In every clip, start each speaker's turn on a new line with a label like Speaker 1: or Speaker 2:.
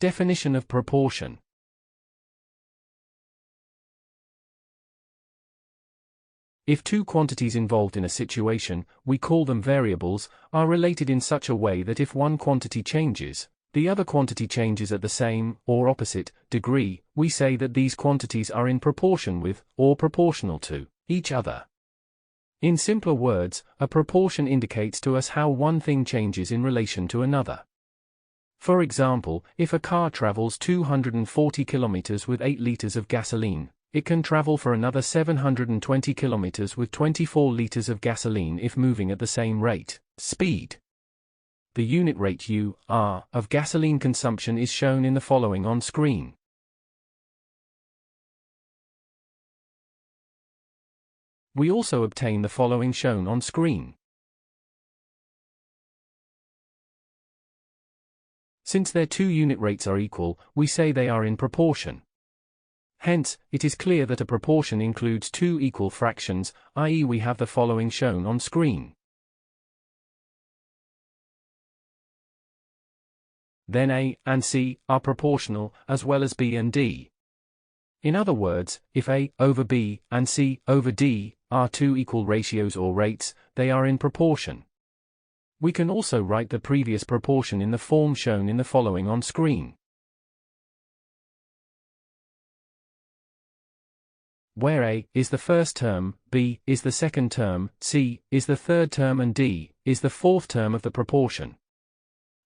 Speaker 1: Definition of proportion. If two quantities involved in a situation, we call them variables, are related in such a way that if one quantity changes, the other quantity changes at the same, or opposite, degree, we say that these quantities are in proportion with, or proportional to, each other. In simpler words, a proportion indicates to us how one thing changes in relation to another. For example, if a car travels 240 kilometers with 8 liters of gasoline, it can travel for another 720 kilometers with 24 liters of gasoline if moving at the same rate, speed. The unit rate U/R of gasoline consumption is shown in the following on screen. We also obtain the following shown on screen. Since their two unit rates are equal, we say they are in proportion. Hence, it is clear that a proportion includes two equal fractions, i.e. we have the following shown on screen. Then A and C are proportional, as well as B and D. In other words, if A over B and C over D are two equal ratios or rates, they are in proportion. We can also write the previous proportion in the form shown in the following on screen, where A is the first term, B is the second term, C is the third term and D is the fourth term of the proportion.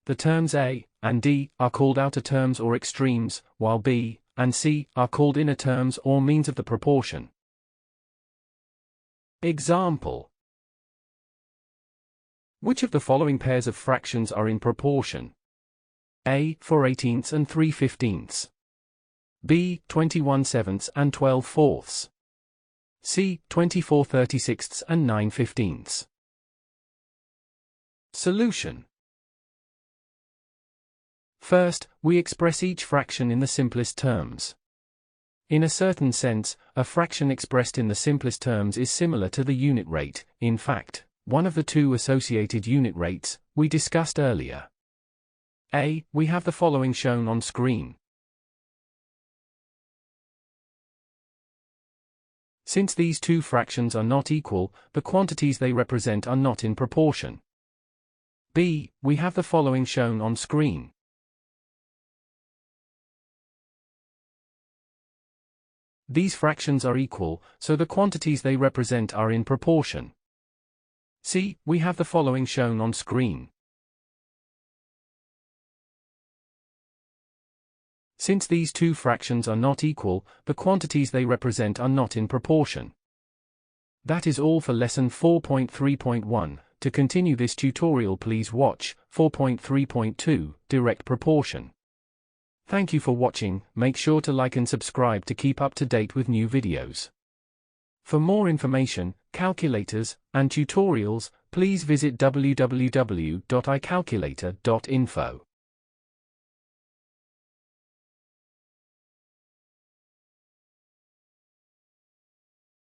Speaker 1: The terms A and D are called outer terms or extremes, while B and C are called inner terms or means of the proportion. Example: which of the following pairs of fractions are in proportion? A 4/18 and 3/15. B 21/7 and 12/4. C 24/36 and 9/15. Solution. First, we express each fraction in the simplest terms. In a certain sense, a fraction expressed in the simplest terms is similar to the unit rate, in fact, one of the two associated unit rates we discussed earlier. A, we have the following shown on screen. Since these two fractions are not equal, the quantities they represent are not in proportion. B, we have the following shown on screen. These fractions are equal, so the quantities they represent are in proportion. C, we have the following shown on screen. Since these two fractions are not equal, the quantities they represent are not in proportion. That is all for lesson 4.3.1. To continue this tutorial, please watch 4.3.2, Direct Proportion. Thank you for watching. Make sure to like and subscribe to keep up to date with new videos. For more information, calculators, and tutorials, please visit www.icalculator.info.